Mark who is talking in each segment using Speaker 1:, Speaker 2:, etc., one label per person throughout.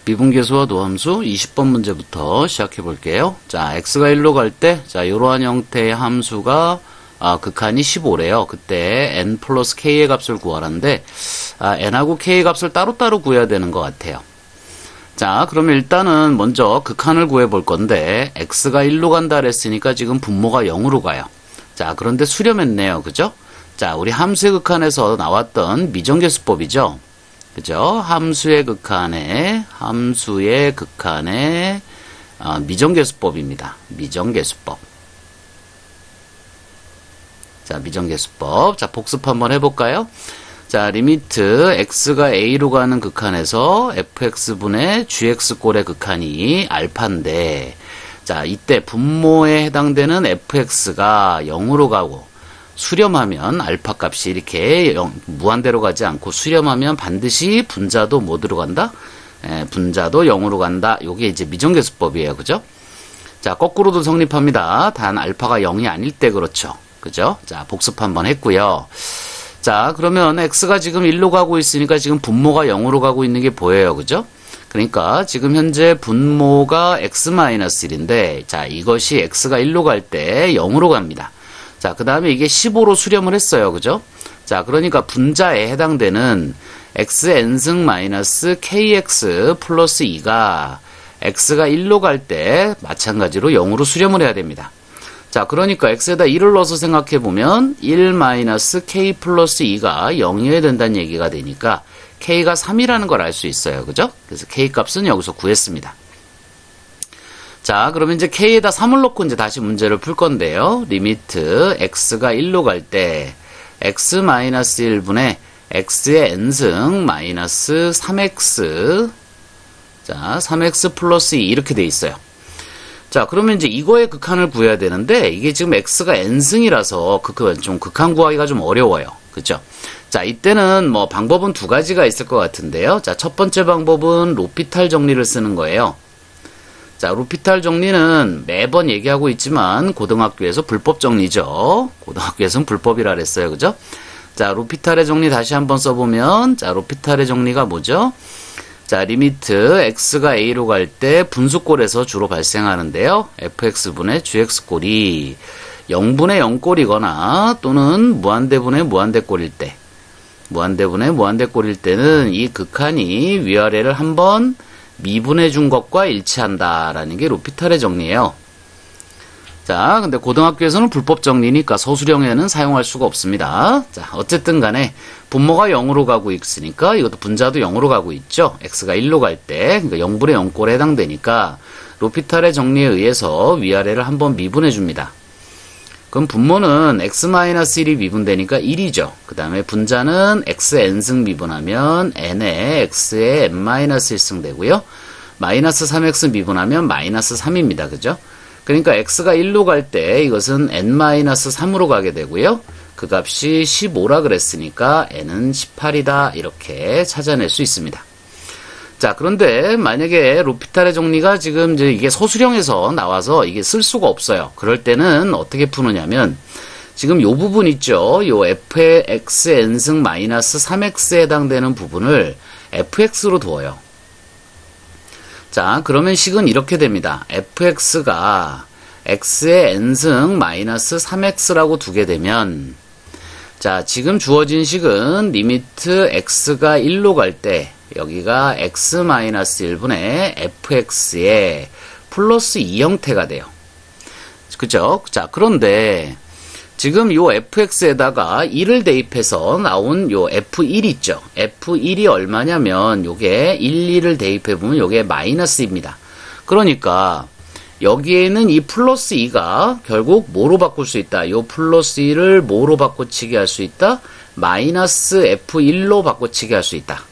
Speaker 1: 미분계수와 노함수 20번 문제부터 시작해 볼게요. 자, x가 1로 갈 때, 자, 이러한 형태의 함수가, 극한이 15래요. 그때 n 플러스 k의 값을 구하라는데, n하고 k의 값을 따로따로 구해야 되는 것 같아요. 자, 그러면 일단은 먼저 극한을 구해 볼 건데, x가 1로 간다 그랬으니까 지금 분모가 0으로 가요. 자, 그런데 수렴했네요. 그죠? 자, 우리 함수의 극한에서 나왔던 미정계수법이죠. 그죠? 함수의 극한에 미정계수법입니다. 미정계수법. 자, 미정계수법. 자, 복습 한번 해볼까요? 자, 리미트 x가 a로 가는 극한에서 fx분의 gx꼴의 극한이 알파인데, 자, 이때 분모에 해당되는 fx가 0으로 가고, 수렴하면 알파 값이 이렇게 무한대로 가지 않고 수렴하면 반드시 분자도 뭐 들어간다? 분자도 0으로 간다. 요게 이제 미정계수법이에요. 그죠? 자, 거꾸로도 성립합니다. 단 알파가 0이 아닐 때 그렇죠. 그죠? 자, 복습 한번 했고요. 자, 그러면 x가 지금 1로 가고 있으니까 지금 분모가 0으로 가고 있는 게 보여요. 그죠? 그러니까 지금 현재 분모가 x-1인데, 자, 이것이 x가 1로 갈 때 0으로 갑니다. 자, 그 다음에 이게 15로 수렴을 했어요. 그죠? 자, 그러니까 분자에 해당되는 xn승 마이너스 kx 플러스 2가 x가 1로 갈 때 마찬가지로 0으로 수렴을 해야 됩니다. 자, 그러니까 x에다 1을 넣어서 생각해보면 1 마이너스 k 플러스 2가 0이어야 된다는 얘기가 되니까 k가 3이라는 걸 알 수 있어요. 그죠? 그래서 k 값은 여기서 구했습니다. 자, 그러면 이제 k에다 3을 넣고 이제 다시 문제를 풀 건데요. 리미트 x가 1로 갈 때 x-1분의 x의 n승 마이너스 3x, 자, 3x 플러스 2 이렇게 돼 있어요. 자, 그러면 이제 이거의 극한을 구해야 되는데, 이게 지금 x가 n승이라서 좀 극한 구하기가 좀 어려워요. 그죠? 자, 이때는 뭐 방법은 두 가지가 있을 것 같은데요. 자, 첫 번째 방법은 로피탈 정리를 쓰는 거예요. 자, 로피탈 정리는 매번 얘기하고 있지만 고등학교에서 불법 정리죠. 고등학교에서는 불법이라 그랬어요. 그죠? 자, 로피탈의 정리 다시 한번 써보면, 자, 로피탈의 정리가 뭐죠? 자, 리미트 x가 a로 갈 때 분수꼴에서 주로 발생하는데요. fx분의 gx꼴이 0분의 0꼴이거나 또는 무한대분의 무한대꼴일 때, 무한대분의 무한대꼴일 때는 이 극한이 위아래를 한번 미분해 준 것과 일치한다라는 게 로피탈의 정리예요. 자, 근데 고등학교에서는 불법 정리니까 서술형에는 사용할 수가 없습니다. 자, 어쨌든 간에 분모가 0으로 가고 있으니까 이것도 분자도 0으로 가고 있죠. x가 1로 갈 때, 그러니까 0분의 0꼴에 해당되니까 로피탈의 정리에 의해서 위아래를 한번 미분해 줍니다. 그럼 분모는 x-1이 미분되니까 1이죠. 그 다음에 분자는 xn승 미분하면 n에 x에 n-1승 되고요. 마이너스 3x 미분하면 마이너스 3입니다. 그죠? 그러니까 x가 1로 갈 때 이것은 n-3으로 가게 되고요. 그 값이 15라 그랬으니까 n은 18이다. 이렇게 찾아낼 수 있습니다. 자, 그런데 만약에 로피탈의 정리가 지금 이게 서술형에서 나와서 이게 쓸 수가 없어요. 그럴 때는 어떻게 푸느냐면, 지금 요 부분 있죠? 요 f의 xn승 마이너스 3x에 해당되는 부분을 fx로 두어요. 자, 그러면 식은 이렇게 됩니다. fx가 x의 n승 마이너스 3x라고 두게 되면, 자, 지금 주어진 식은 리미트 x가 1로 갈 때, 여기가 x-1분의 fx의 플러스 2 형태가 돼요. 그죠? 자, 그런데 지금 요 fx에다가 1을 대입해서 나온 요 f1 있죠? f1이 얼마냐면 요게 1, 2를 대입해보면 요게 마이너스입니다. 그러니까 여기에는 이 플러스 2가 결국 뭐로 바꿀 수 있다? 요 플러스 2를 뭐로 바꿔치기 할 수 있다? 마이너스 f1로 바꿔치기 할 수 있다.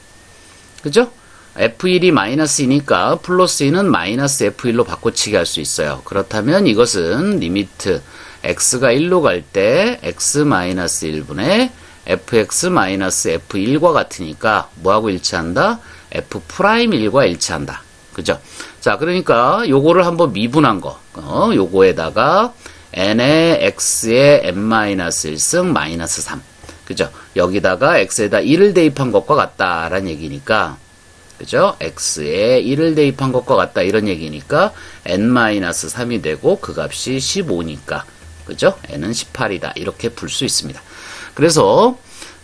Speaker 1: 그죠? f1이 마이너스이니까 플러스 2는 마이너스 f1로 바꿔치기 할 수 있어요. 그렇다면 이것은 리미트 x가 1로 갈 때 x-1분의 fx-f1과 같으니까 뭐하고 일치한다? f'1과 일치한다. 그죠? 자, 그러니까 요거를 한번 미분한 거. 요거에다가 n의 x의 n-1승 -3. 그죠? 여기다가 x에다 1을 대입한 것과 같다라는 얘기니까 그죠? x에 1을 대입한 것과 같다 이런 얘기니까 n-3이 되고 그 값이 15니까 그죠? n은 18이다 이렇게 풀 수 있습니다. 그래서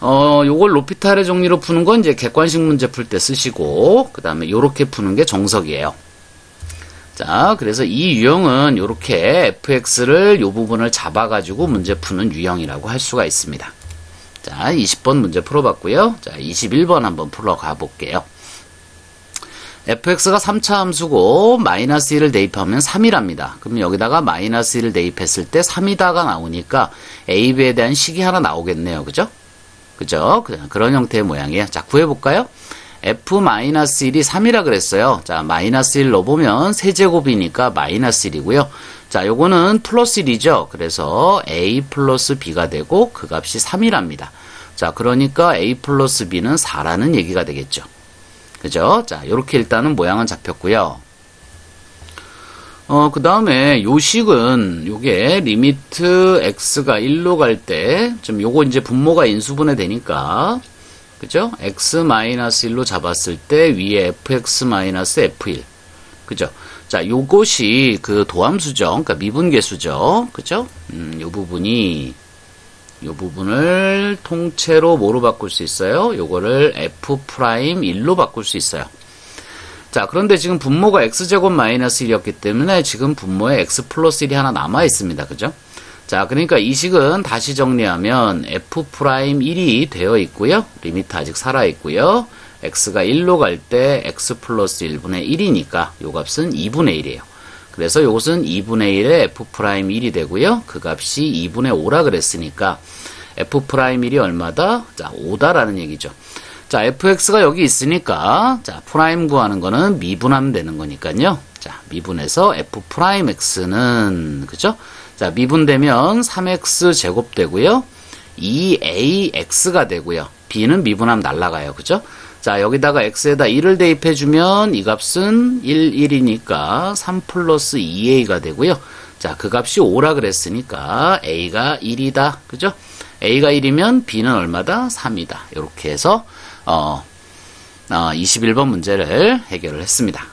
Speaker 1: 요걸 로피탈의 정리로 푸는 건 이제 객관식 문제 풀 때 쓰시고 그 다음에 요렇게 푸는 게 정석이에요. 자, 그래서 이 유형은 요렇게 fx를 요 부분을 잡아가지고 문제 푸는 유형이라고 할 수가 있습니다. 자, 20번 문제 풀어봤고요. 자, 21번 한번 풀어가 볼게요. fx가 3차 함수고 마이너스 1을 대입하면 3이랍니다. 그럼 여기다가 마이너스 1을 대입했을 때 3이다가 나오니까 a, b에 대한 식이 하나 나오겠네요. 그죠? 그죠? 그런 형태의 모양이에요. 자, 구해볼까요? f-1이 3이라 그랬어요. 자, 마이너스 1 넣어보면 세제곱이니까 마이너스 1이고요. 자, 요거는 플러스 1이죠. 그래서 a 플러스 b가 되고 그 값이 3이랍니다. 자, 그러니까 a 플러스 b는 4라는 얘기가 되겠죠. 그죠? 자, 요렇게 일단은 모양은 잡혔고요. 그 다음에 요 식은 요게 리미트 x가 1로 갈 때 좀 요거 이제 분모가 인수분해 되니까 그죠? x-1로 잡았을 때 위에 fx-f1 그죠? 자, 요것이 그 도함수죠. 그러니까 미분계수죠. 그죠? 요 부분을 통째로 뭐로 바꿀 수 있어요? 요거를 f'1로 바꿀 수 있어요. 자, 그런데 지금 분모가 x제곱 마이너스 1이었기 때문에 지금 분모에 x 플러스 1이 하나 남아 있습니다. 그죠? 자, 그러니까 이 식은 다시 정리하면 f'1이 되어 있고요. 리미트 아직 살아 있고요. x가 1로 갈 때 x 플러스 1분의 1이니까 요 값은 2분의 1이에요. 그래서 요것은 2분의 1에 f'1이 되고요. 그 값이 2분의 5라 그랬으니까 f'1이 얼마다? 자, 5다라는 얘기죠. 자, fx가 여기 있으니까 자, 프라임 구하는 거는 미분하면 되는 거니까요. 자, 미분해서 f'x는 그죠? 자, 미분되면 3x 제곱 되고요. 2ax가 되고요. b는 미분하면 날라가요. 그죠? 자, 여기다가 x에다 1을 대입해주면 이 값은 1이니까 3 플러스 2a가 되고요. 자, 그 값이 5라 그랬으니까 a가 1이다. 그죠? a가 1이면 b는 얼마다? 3이다. 이렇게 해서 21번 문제를 해결을 했습니다.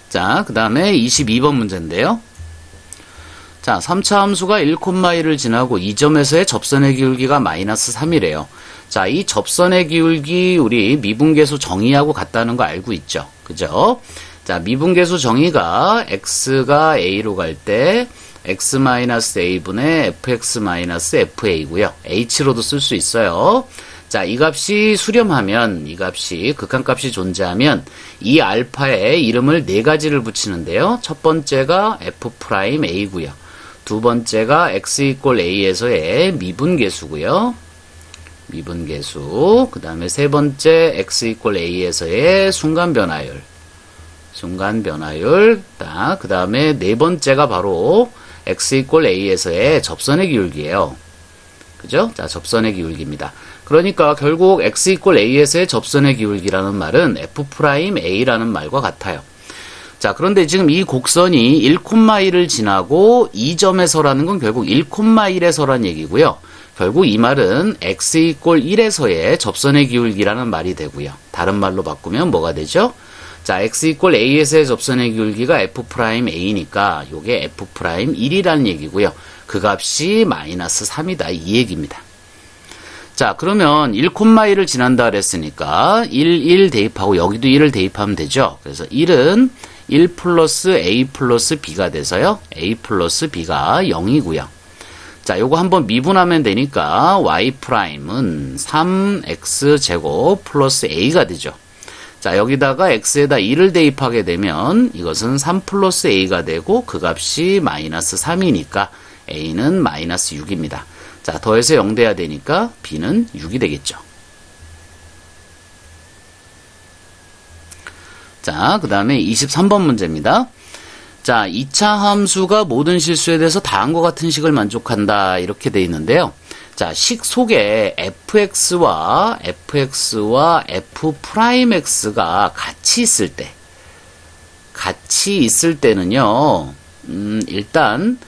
Speaker 1: 자, 그 다음에 22번 문제인데요. 자, 3차 함수가 1,1을 지나고 2점에서의 접선의 기울기가 마이너스 3이래요. 자, 이 접선의 기울기 우리 미분계수 정의하고 같다는 거 알고 있죠? 그죠? 자, 미분계수 정의가 x가 a로 갈 때 x-a분의 fx-fa고요. h로도 쓸 수 있어요. 자, 이 값이 수렴하면, 이 값이, 극한값이 존재하면, 이 알파에 이름을 네 가지를 붙이는데요. 첫 번째가 f'a고요. 두 번째가 x=a에서의 미분계수고요. 미분계수. 그 다음에 세 번째 x=a에서의 순간변화율. 순간변화율. 그 다음에 네 번째가 바로 x=a에서의 접선의 기울기예요. 그죠? 자, 접선의 기울기입니다. 그러니까 결국 x=a에서의 접선의 기울기라는 말은 f'a라는 말과 같아요. 자, 그런데 지금 이 곡선이 1,1을 지나고 2점에서라는 건 결국 1,1에서란 얘기고요. 결국 이 말은 x=1에서의 접선의 기울기라는 말이 되고요. 다른 말로 바꾸면 뭐가 되죠? 자, x=a에서의 접선의 기울기가 f'a니까 요게 f'1이라는 얘기고요. 그 값이 마이너스 3이다 이 얘기입니다. 자, 그러면 1,1을 지난다 그랬으니까 1 대입하고 여기도 1을 대입하면 되죠. 그래서 1은 1 플러스 a 플러스 b가 돼서요. a 플러스 b가 0이고요. 자, 요거 한번 미분하면 되니까 y''은 3x제곱 플러스 a가 되죠. 자, 여기다가 x에다 1을 대입하게 되면 이것은 3 플러스 a가 되고 그 값이 마이너스 3이니까 a는 마이너스 6입니다. 자, 더해서 0 돼야 되니까 b는 6이 되겠죠. 자, 그 다음에 23번 문제입니다. 자, 2차 함수가 모든 실수에 대해서 다음과 같은 식을 만족한다 이렇게 돼 있는데요. 자, 식 속에 fx와 f'x가 같이 있을 때는요, 일단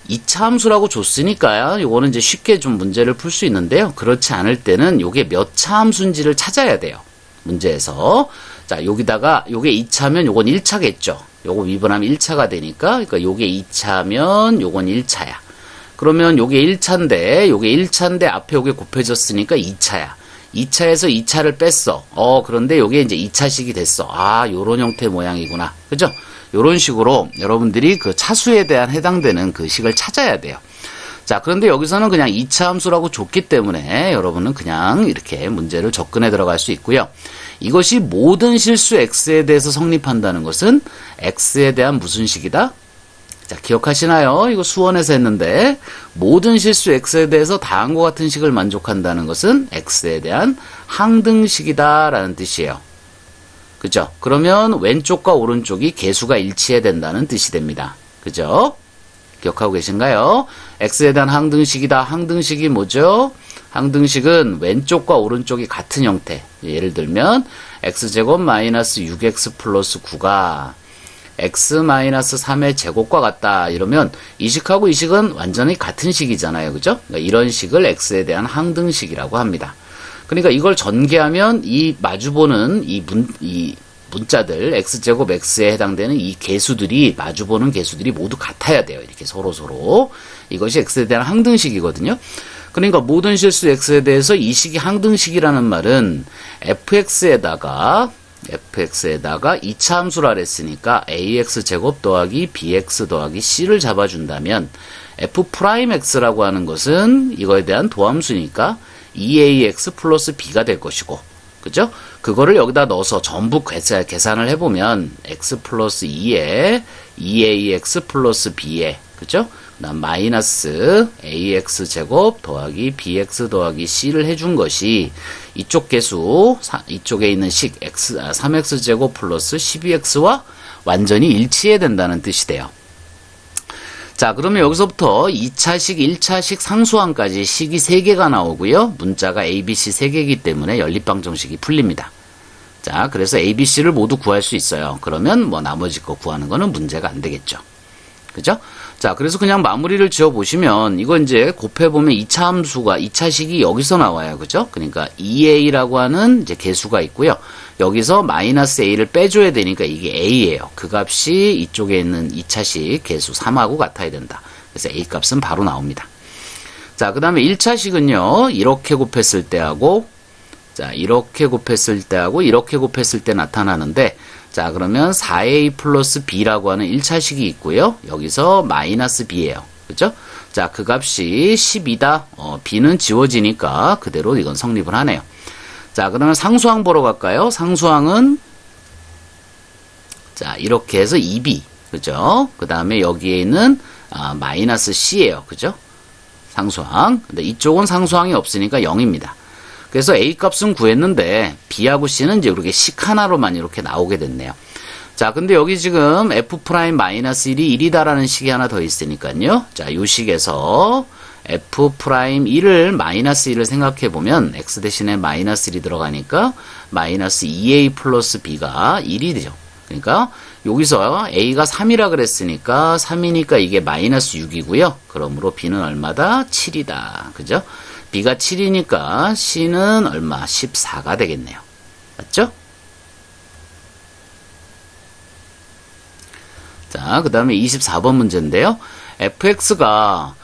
Speaker 1: 2차 함수라고 줬으니까요. 요거는 이제 쉽게 좀 문제를 풀 수 있는데요. 그렇지 않을 때는 요게 몇 차 함수인지를 찾아야 돼요. 문제에서. 자, 여기다가 요게 2차면 요건 1차겠죠. 요거 미분하면 1차가 되니까, 그러니까 요게 2차면 요건 1차야. 그러면 요게 1차인데, 요게 1차인데 앞에 요게 곱해졌으니까 2차야. 2차에서 2차를 뺐어. 그런데 요게 이제 2차식이 됐어. 아, 요런 형태 모양이구나. 그죠? 요런 식으로 여러분들이 그 차수에 대한 해당되는 그 식을 찾아야 돼요. 자, 그런데 여기서는 그냥 2차 함수라고 줬기 때문에 여러분은 그냥 이렇게 문제를 접근해 들어갈 수 있고요. 이것이 모든 실수 x에 대해서 성립한다는 것은 x에 대한 무슨 식이다? 자, 기억하시나요? 이거 수원에서 했는데 모든 실수 x에 대해서 다음과 같은 식을 만족한다는 것은 x에 대한 항등식이다 라는 뜻이에요. 그죠? 그러면 왼쪽과 오른쪽이 개수가 일치해야 된다는 뜻이 됩니다. 그죠? 기억하고 계신가요? x에 대한 항등식이다. 항등식이 뭐죠? 항등식은 왼쪽과 오른쪽이 같은 형태. 예를 들면 x제곱 마이너스 6x 플러스 9가 x 마이너스 3의 제곱과 같다. 이러면 이 식하고 이 식은 완전히 같은 식이잖아요. 그죠? 그러니까 이런 식을 x에 대한 항등식이라고 합니다. 그러니까 이걸 전개하면 이 마주보는 이 문자들 x제곱 x에 해당되는 이 개수들이 마주보는 개수들이 모두 같아야 돼요. 이렇게 서로 이것이 x에 대한 항등식이거든요. 그러니까 모든 실수 x에 대해서 이 식이 항등식이라는 말은 fx에다가 2차 함수라 그랬으니까 ax제곱 더하기 bx 더하기 c를 잡아준다면 f'x라고 하는 것은 이거에 대한 도함수니까 2ax 플러스 b가 될 것이고, 그죠? 그거를 여기다 넣어서 전부 계산을 해보면 x 플러스 2에 2ax 플러스 b에, 그죠? 그다음 마이너스 ax 제곱 더하기 bx 더하기 c를 해준 것이 이쪽 개수, 이쪽에 있는 식 3x 제곱 플러스 12x와 완전히 일치해야 된다는 뜻이 돼요. 자, 그러면 여기서부터 2차식, 1차식, 상수항까지 식이 3개가 나오고요. 문자가 A, B, C 3개이기 때문에 연립방정식이 풀립니다. 자, 그래서 A, B, C를 모두 구할 수 있어요. 그러면 뭐 나머지 거 구하는 거는 문제가 안 되겠죠. 그죠? 자, 그래서 그냥 마무리를 지어 보시면 이거 이제 곱해보면 2차 함수가 2차식이 여기서 나와요. 그죠? 그러니까 2a라고 하는 이제 개수가 있고요. 여기서 마이너스 a를 빼줘야 되니까 이게 a예요. 그 값이 이쪽에 있는 2차식 개수 3하고 같아야 된다. 그래서 a 값은 바로 나옵니다. 자, 그 다음에 1차식은요. 이렇게 곱했을 때하고, 자, 이렇게 곱했을 때하고 이렇게 곱했을 때 나타나는데, 자, 그러면 4a 플러스 b라고 하는 1차식이 있고요. 여기서 마이너스 b예요. 그죠? 자, 그 값이 10이다. b는 지워지니까 그대로 이건 성립을 하네요. 자, 그러면 상수항 보러 갈까요? 상수항은 자, 이렇게 해서 2b. 그죠? 그 다음에 여기에 있는 마이너스 c예요. 그죠? 상수항. 근데 이쪽은 상수항이 없으니까 0입니다. 그래서 A 값은 구했는데 B하고 C는 이제 이렇게 식 하나로만 이렇게 나오게 됐네요. 자, 근데 여기 지금 F'-1이 1이다라는 식이 하나 더 있으니까요. 자, 요 식에서 F'1을 마이너스 1을 생각해 보면 X 대신에 마이너스 1이 들어가니까 마이너스 2A 플러스 B가 1이 되죠. 그러니까 여기서 A가 3이라 그랬으니까 3이니까 이게 마이너스 6이고요. 그러므로 B는 얼마다? 7이다. 그죠? B가 7이니까 C는 얼마? 14가 되겠네요. 맞죠? 자, 그 다음에 24번 문제인데요. fx가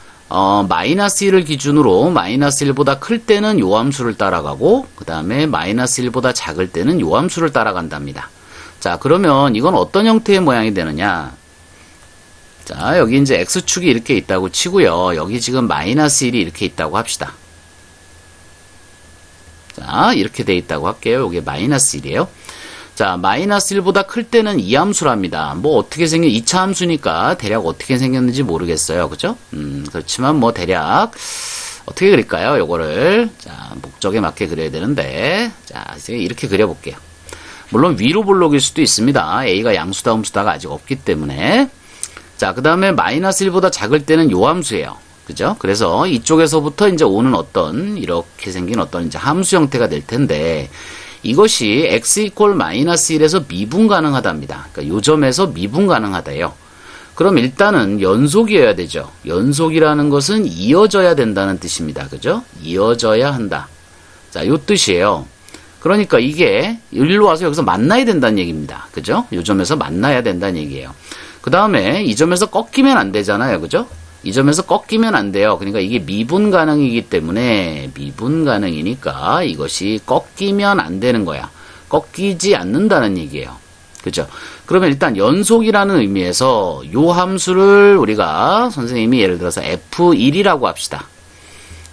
Speaker 1: 마이너스 1을 기준으로 마이너스 1보다 클 때는 요 함수를 따라가고 그 다음에 마이너스 1보다 작을 때는 요 함수를 따라간답니다. 자, 그러면 이건 어떤 형태의 모양이 되느냐? 자, 여기 이제 x축이 이렇게 있다고 치고요. 여기 지금 마이너스 1이 이렇게 있다고 합시다. 자, 이렇게 돼 있다고 할게요. 이게 마이너스 1이에요. 자, 마이너스 1보다 클 때는 이 함수랍니다. 뭐 어떻게 생긴 2차 함수니까 대략 어떻게 생겼는지 모르겠어요. 그죠? 그렇지만 뭐 대략 어떻게 그릴까요? 요거를 자, 목적에 맞게 그려야 되는데 자, 이제 이렇게 그려볼게요. 물론 위로 볼록일 수도 있습니다. A가 양수다 음수다가 아직 없기 때문에. 자, 그 다음에 마이너스 1보다 작을 때는 요 함수예요. 그죠? 그래서 이쪽에서부터 이제 오는 어떤 이렇게 생긴 어떤 이제 함수 형태가 될 텐데 이것이 x 이퀄 마이너스 1에서 미분 가능하답니다. 그러니까 요 점에서 미분 가능하대요. 그럼 일단은 연속이어야 되죠. 연속이라는 것은 이어져야 된다는 뜻입니다. 그죠? 이어져야 한다. 자, 요 뜻이에요. 그러니까 이게 일로 와서 여기서 만나야 된다는 얘기입니다. 그죠? 요 점에서 만나야 된다는 얘기예요. 그 다음에 이 점에서 꺾이면 안 되잖아요. 그죠? 이 점에서 꺾이면 안 돼요. 그러니까 이게 미분 가능이기 때문에 미분 가능이니까 이것이 꺾이면 안 되는 거야. 꺾이지 않는다는 얘기예요. 그죠? 그러면 일단 연속이라는 의미에서 요 함수를 우리가 선생님이 예를 들어서 F1이라고 합시다.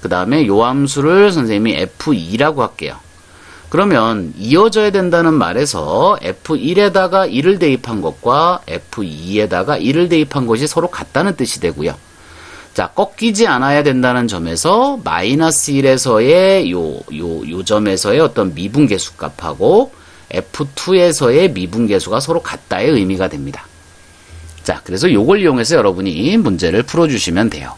Speaker 1: 그 다음에 요 함수를 선생님이 F2라고 할게요. 그러면 이어져야 된다는 말에서 F1에다가 1을 대입한 것과 F2에다가 1을 대입한 것이 서로 같다는 뜻이 되고요. 자, 꺾이지 않아야 된다는 점에서 마이너스 1에서의 요 점에서의 어떤 미분계수 값하고 F2에서의 미분계수가 서로 같다의 의미가 됩니다. 자, 그래서 요걸 이용해서 여러분이 문제를 풀어주시면 돼요.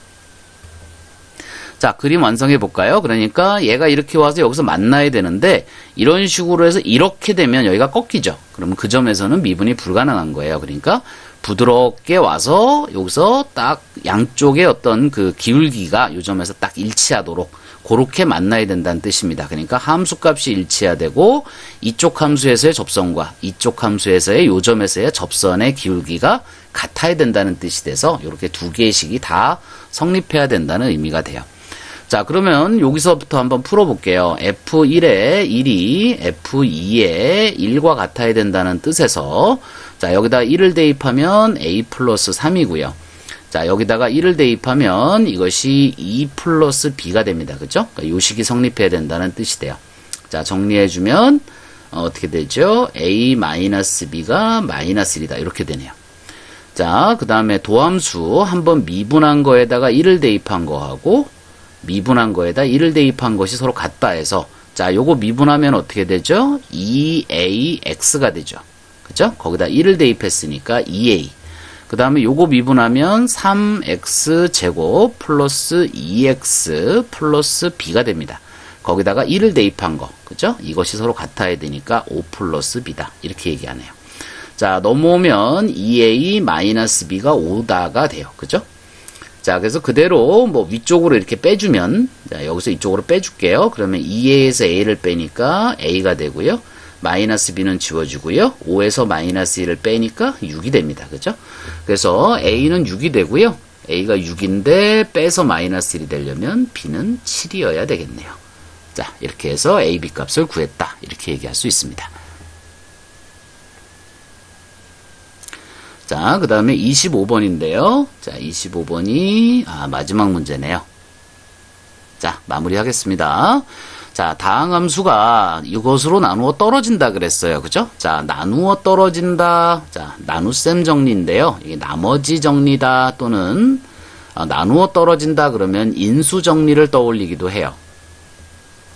Speaker 1: 자, 그림 완성해 볼까요? 그러니까 얘가 이렇게 와서 여기서 만나야 되는데 이런 식으로 해서 이렇게 되면 여기가 꺾이죠. 그러면 그 점에서는 미분이 불가능한 거예요. 그러니까 부드럽게 와서 여기서 딱 양쪽의 어떤 그 기울기가 요 점에서 딱 일치하도록 그렇게 만나야 된다는 뜻입니다. 그러니까 함수값이 일치해야 되고 이쪽 함수에서의 접선과 이쪽 함수에서의 요 점에서의 접선의 기울기가 같아야 된다는 뜻이 돼서 이렇게 두 개의 식이 다 성립해야 된다는 의미가 돼요. 자, 그러면 여기서부터 한번 풀어볼게요. F1의 1이 F2의 1과 같아야 된다는 뜻에서 자, 여기다 1을 대입하면 A 플러스 3이고요. 자, 여기다가 1을 대입하면 이것이 2 플러스 B가 됩니다. 그죠? 그러니까 요 식이 성립해야 된다는 뜻이 돼요. 자, 정리해주면 어떻게 되죠? A 마이너스 B가 마이너스 1이다. 이렇게 되네요. 자, 그 다음에 도함수 한번 미분한 거에다가 1을 대입한 거하고 미분한 거에다 1을 대입한 것이 서로 같다 해서 자, 요거 미분하면 어떻게 되죠? 2AX가 되죠. 그죠? 거기다 1을 대입했으니까 2A. 그 다음에 요거 미분하면 3X제곱 플러스 2X 플러스 B가 됩니다. 거기다가 1을 대입한 거. 그죠? 이것이 서로 같아야 되니까 5 플러스 B다. 이렇게 얘기하네요. 자, 넘어오면 2A 마이너스 B가 5다가 돼요. 그죠? 자, 그래서 그대로 뭐 위쪽으로 이렇게 빼주면, 자, 여기서 이쪽으로 빼줄게요. 그러면 2A에서 A를 빼니까 A가 되고요. 마이너스 B는 지워주고요. 5에서 마이너스 1을 빼니까 6이 됩니다. 그죠? 그래서 A는 6이 되고요. A가 6인데 빼서 마이너스 1이 되려면 B는 7이어야 되겠네요. 자, 이렇게 해서 A, B 값을 구했다. 이렇게 얘기할 수 있습니다. 자, 그 다음에 25번인데요. 자, 25번이, 마지막 문제네요. 자, 마무리하겠습니다. 자, 다항함수가 이것으로 나누어 떨어진다 그랬어요. 그죠? 자, 나누어 떨어진다. 자, 나눗셈 정리인데요. 이게 나머지 정리다 또는 나누어 떨어진다 그러면 인수 정리를 떠올리기도 해요.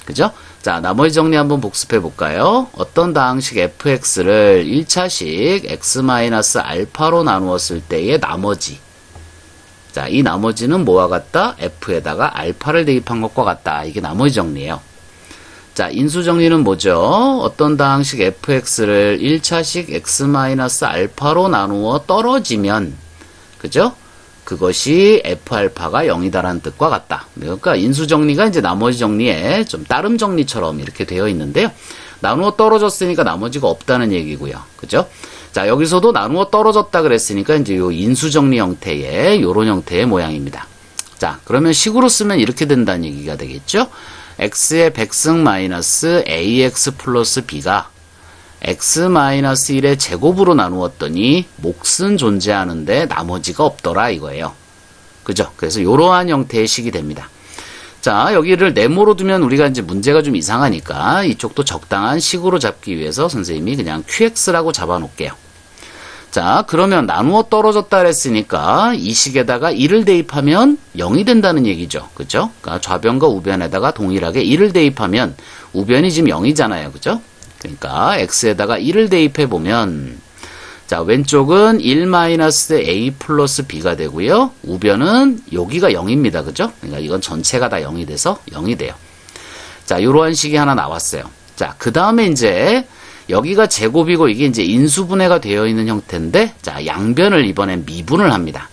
Speaker 1: 그죠? 자, 나머지 정리 한번 복습해 볼까요? 어떤 다항식 fx를 1차식 x-알파로 나누었을 때의 나머지. 자, 이 나머지는 뭐와 같다? f에다가 알파를 대입한 것과 같다. 이게 나머지 정리예요. 자, 인수 정리는 뭐죠? 어떤 다항식 fx를 1차식 x-알파로 나누어 떨어지면, 그죠? 그것이 f알파가 0이다라는 뜻과 같다. 그러니까 인수 정리가 이제 나머지 정리에 좀 따름 정리처럼 이렇게 되어 있는데요. 나누어 떨어졌으니까 나머지가 없다는 얘기고요. 그죠? 자, 여기서도 나누어 떨어졌다 그랬으니까 이제 요 인수 정리 형태의 요런 형태의 모양입니다. 자, 그러면 식으로 쓰면 이렇게 된다는 얘기가 되겠죠? x의 백승 마이너스 ax 플러스 b가 x-1의 제곱으로 나누었더니 몫은 존재하는데 나머지가 없더라 이거예요. 그죠? 그래서 이러한 형태의 식이 됩니다. 자, 여기를 네모로 두면 우리가 이제 문제가 좀 이상하니까 이쪽도 적당한 식으로 잡기 위해서 선생님이 그냥 qx라고 잡아 놓을게요. 자, 그러면 나누어 떨어졌다 그랬으니까 이 식에다가 1을 대입하면 0이 된다는 얘기죠. 그죠? 그러니까 좌변과 우변에다가 동일하게 1을 대입하면 우변이 지금 0이잖아요. 그죠? 그러니까 x에다가 1을 대입해 보면 자, 왼쪽은 1-a 플러스 b가 되고요. 우변은 여기가 0입니다. 그죠? 그러니까 이건 전체가 다 0이 돼서 0이 돼요. 자, 요러한 식이 하나 나왔어요. 자, 그 다음에 이제 여기가 제곱이고 이게 이제 인수분해가 되어 있는 형태인데, 자, 양변을 이번엔 미분을 합니다.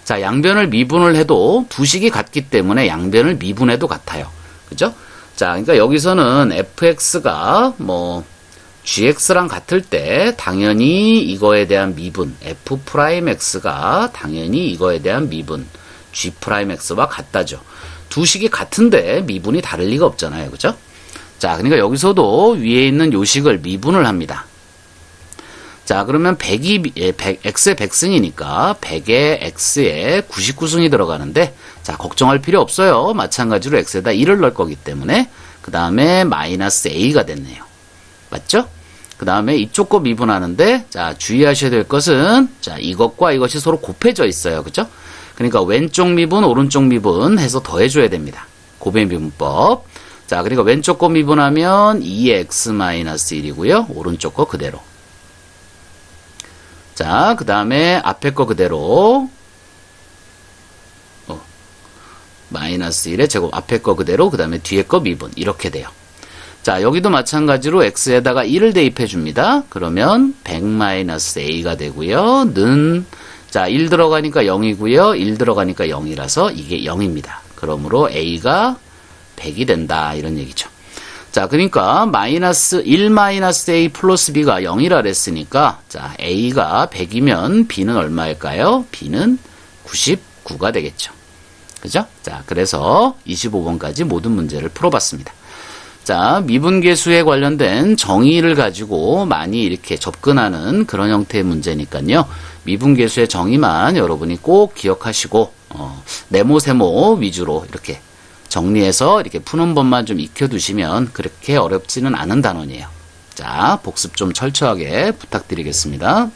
Speaker 1: 자, 양변을 미분을 해도 두 식이 같기 때문에 양변을 미분해도 같아요. 그죠? 자, 그러니까 여기서는 fx가 뭐 gx랑 같을 때 당연히 이거에 대한 미분, f'x가 당연히 이거에 대한 미분, g'x와 같다죠. 두 식이 같은데 미분이 다를 리가 없잖아요. 그죠? 자, 그러니까 여기서도 위에 있는 요식을 미분을 합니다. 자, 그러면 100이, x의 100승이니까 100에 x에 99승이 들어가는데, 자, 걱정할 필요 없어요. 마찬가지로 x에다 1을 넣을 거기 때문에, 그 다음에 마이너스 a가 됐네요. 맞죠? 그 다음에 이쪽 거 미분하는데, 자, 주의하셔야 될 것은, 자, 이것과 이것이 서로 곱해져 있어요. 그죠? 그러니까 왼쪽 미분, 오른쪽 미분 해서 더해줘야 됩니다. 곱의 미분법. 자, 그러니까 왼쪽 거 미분하면 2x-1이고요. 오른쪽 거 그대로. 자, 그 다음에 앞에 거 그대로. 마이너스 1의 제곱, 앞에 거 그대로, 그 다음에 뒤에 거 미분. 이렇게 돼요. 자, 여기도 마찬가지로 x에다가 1을 대입해 줍니다. 그러면 100-a가 되고요. 자, 1 들어가니까 0이고요. 1 들어가니까 0이라서 이게 0입니다. 그러므로 a가 100이 된다. 이런 얘기죠. 자, 그러니까 -1-a 플러스 b가 0이라 그랬으니까, 자, a가 100이면 b는 얼마일까요? b는 99가 되겠죠. 그죠? 자, 그래서 25번까지 모든 문제를 풀어봤습니다. 자, 미분계수에 관련된 정의를 가지고 많이 이렇게 접근하는 그런 형태의 문제니까요. 미분계수의 정의만 여러분이 꼭 기억하시고, 네모, 세모 위주로 이렇게 정리해서 이렇게 푸는 법만 좀 익혀두시면 그렇게 어렵지는 않은 단원이에요. 자, 복습 좀 철저하게 부탁드리겠습니다.